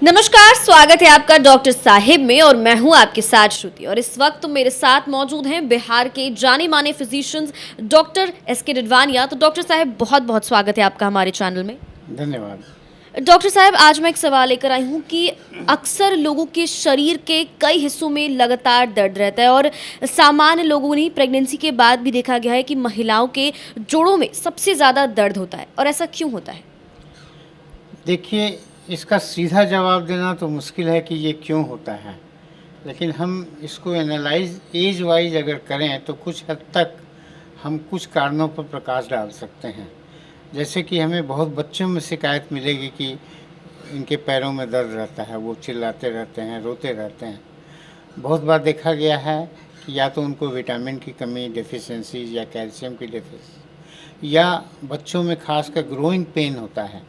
नमस्कार, स्वागत है आपका डॉक्टर साहिब में और मैं हूं आपके साथ श्रुति। और इस वक्त मेरे साथ मौजूद हैं बिहार के जाने माने फिजिशियंस डॉक्टर एस.के. डिडवानिया। तो डॉक्टर साहब, बहुत बहुत स्वागत है आपका हमारे चैनल में। धन्यवाद। डॉक्टर साहब, आज मैं एक सवाल लेकर आई हूं कि अक्सर लोगों के शरीर के कई हिस्सों में लगातार दर्द रहता है और सामान्य लोगों ने प्रेगनेंसी के बाद भी देखा गया है कि महिलाओं के जोड़ों में सबसे ज़्यादा दर्द होता है। और ऐसा क्यों होता है? देखिए, इसका सीधा जवाब देना तो मुश्किल है कि ये क्यों होता है, लेकिन हम इसको एनालाइज एज वाइज अगर करें तो कुछ हद तक हम कुछ कारणों पर प्रकाश डाल सकते हैं। जैसे कि हमें बहुत बच्चों में शिकायत मिलेगी कि इनके पैरों में दर्द रहता है, वो चिल्लाते रहते हैं, रोते रहते हैं। बहुत बार देखा गया है कि या तो उनको विटामिन की कमी, डेफिशिएंसी या कैल्शियम की डेफिशिएंसी, या बच्चों में खासकर ग्रोइंग पेन होता है।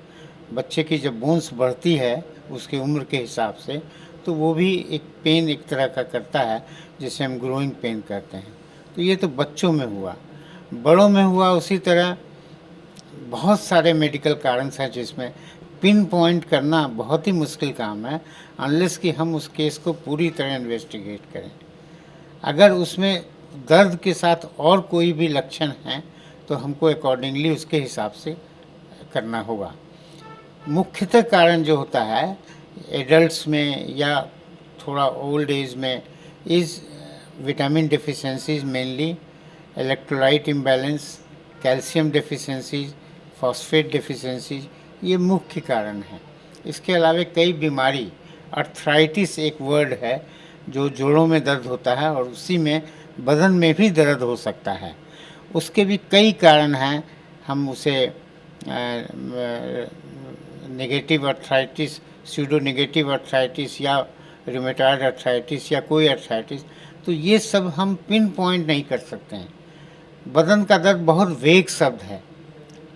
बच्चे की जब बोन्स बढ़ती है उसकी उम्र के हिसाब से, तो वो भी एक पेन एक तरह का करता है जिसे हम ग्रोइंग पेन कहते हैं। तो ये तो बच्चों में हुआ। बड़ों में हुआ उसी तरह बहुत सारे मेडिकल कारण हैं जिसमें पिन पॉइंट करना बहुत ही मुश्किल काम है, अनलेस कि हम उस केस को पूरी तरह इन्वेस्टिगेट करें। अगर उसमें दर्द के साथ और कोई भी लक्षण हैं तो हमको अकॉर्डिंगली उसके हिसाब से करना होगा। मुख्यतः कारण जो होता है एडल्ट्स में या थोड़ा ओल्ड एज में is vitamin deficiencies, mainly electrolyte imbalance, calcium deficiencies, phosphate deficiencies, ये मुख्य कारण हैं। इसके अलावा कई बीमारी, अर्थराइटिस एक वर्ड है जो जोड़ों में दर्द होता है और उसी में बदन में भी दर्द हो सकता है। उसके भी कई कारण हैं। हम उसे negative arthritis, pseudo negative arthritis या रूमेटॉइड अर्थराइटिस या कोई अर्थराइटिस, तो ये सब हम पिन पॉइंट नहीं कर सकते हैं। बदन का दर्द बहुत वेग शब्द है।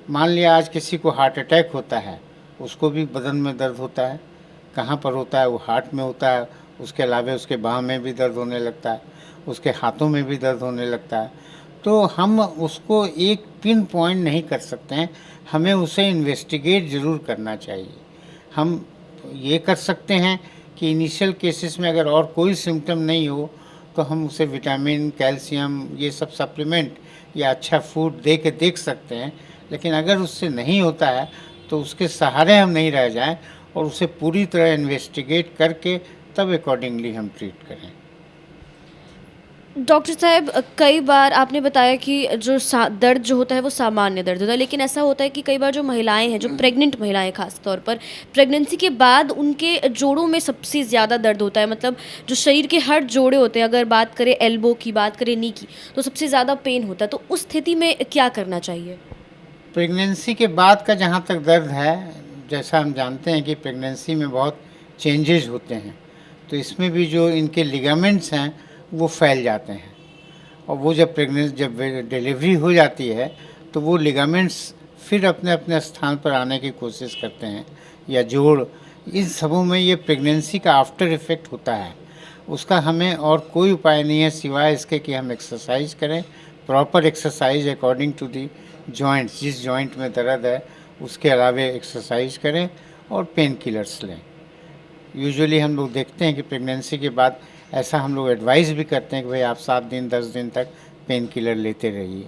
मान लिया आज किसी को हार्ट अटैक होता है, उसको भी बदन में दर्द होता है। कहाँ पर होता है? वो हार्ट में होता है। उसके अलावा उसके बाह में भी दर्द होने लगता है, उसके हाथों में भी दर्द होने लगता है। तो हम उसको एक पिन पॉइंट नहीं कर सकते हैं, हमें उसे इन्वेस्टिगेट ज़रूर करना चाहिए। हम ये कर सकते हैं कि इनिशियल केसेस में अगर और कोई सिम्टम नहीं हो तो हम उसे विटामिन, कैल्शियम, ये सब सप्लीमेंट या अच्छा फूड दे के देख सकते हैं। लेकिन अगर उससे नहीं होता है तो उसके सहारे हम नहीं रह जाएं और उसे पूरी तरह इन्वेस्टिगेट करके तब अकॉर्डिंगली हम ट्रीट करें। डॉक्टर साहब, कई बार आपने बताया कि जो दर्द जो होता है वो सामान्य दर्द होता है, लेकिन ऐसा होता है कि कई बार जो महिलाएं हैं, जो प्रेग्नेंट महिलाएं खास तौर पर, प्रेगनेंसी के बाद उनके जोड़ों में सबसे ज़्यादा दर्द होता है। मतलब जो शरीर के हर जोड़े होते हैं, अगर बात करें एल्बो की, बात करें नी की, तो सबसे ज़्यादा पेन होता है। तो उस स्थिति में क्या करना चाहिए? प्रेगनेंसी के बाद का जहाँ तक दर्द है, जैसा हम जानते हैं कि प्रेगनेंसी में बहुत चेंजेस होते हैं, तो इसमें भी जो इनके लिगामेंट्स हैं वो फैल जाते हैं और वो जब डिलीवरी हो जाती है तो वो लिगामेंट्स फिर अपने अपने स्थान पर आने की कोशिश करते हैं, या जोड़। इन सबों में ये प्रेगनेंसी का आफ्टर इफ़ेक्ट होता है। उसका हमें और कोई उपाय नहीं है सिवाय इसके कि हम एक्सरसाइज करें, proper exercise according to the joints, जिस जॉइंट में दर्द है उसके अलावे एक्सरसाइज करें और पेन किलर्स लें। यूजुअली हम लोग देखते हैं कि प्रेगनेंसी के बाद ऐसा हम लोग एडवाइस भी करते हैं कि भाई आप 7 दिन 10 दिन तक पेन किलर लेते रहिए।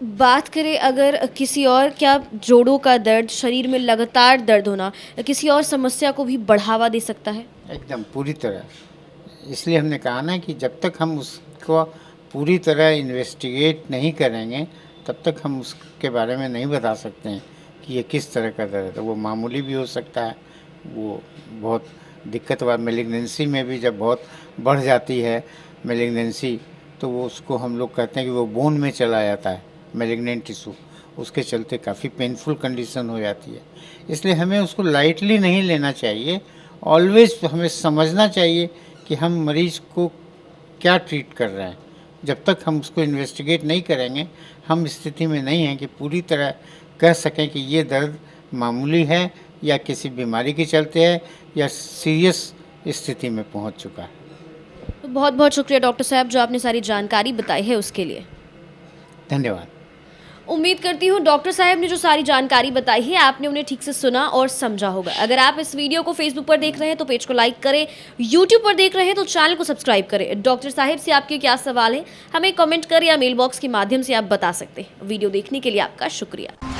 बात करें अगर किसी और, क्या जोड़ों का दर्द, शरीर में लगातार दर्द होना किसी और समस्या को भी बढ़ावा दे सकता है? एकदम पूरी तरह। इसलिए हमने कहा ना कि जब तक हम उसको पूरी तरह इन्वेस्टिगेट नहीं करेंगे तब तक हम उसके बारे में नहीं बता सकते हैं कि ये किस तरह का दर्द है। वो मामूली भी हो सकता है, वो बहुत दिक्कत वाला, मेलिग्नेंसी में भी जब बहुत बढ़ जाती है मेलिग्नेंसी, तो वो उसको हम लोग कहते हैं कि वो बोन में चला जाता है मेलिग्नेंट टिश्यू, उसके चलते काफ़ी पेनफुल कंडीशन हो जाती है। इसलिए हमें उसको लाइटली नहीं लेना चाहिए। ऑलवेज हमें समझना चाहिए कि हम मरीज़ को क्या ट्रीट कर रहे हैं। जब तक हम उसको इन्वेस्टिगेट नहीं करेंगे हम स्थिति में नहीं हैं कि पूरी तरह कह सकें कि ये दर्द मामूली है या किसी बीमारी के चलते है या सीरियस स्थिति में पहुंच चुका है। तो बहुत बहुत शुक्रिया डॉक्टर साहब, जो आपने सारी जानकारी बताई है उसके लिए। धन्यवाद। उम्मीद करती हूँ डॉक्टर साहब ने जो सारी जानकारी बताई है आपने उन्हें ठीक से सुना और समझा होगा। अगर आप इस वीडियो को फेसबुक पर देख रहे हैं तो पेज को लाइक करें, यूट्यूब पर देख रहे हैं तो चैनल को सब्सक्राइब करें। डॉक्टर साहब से आपके क्या सवाल हैं हमें कमेंट कर या मेल बॉक्स के माध्यम से आप बता सकते हैं। वीडियो देखने के लिए आपका शुक्रिया।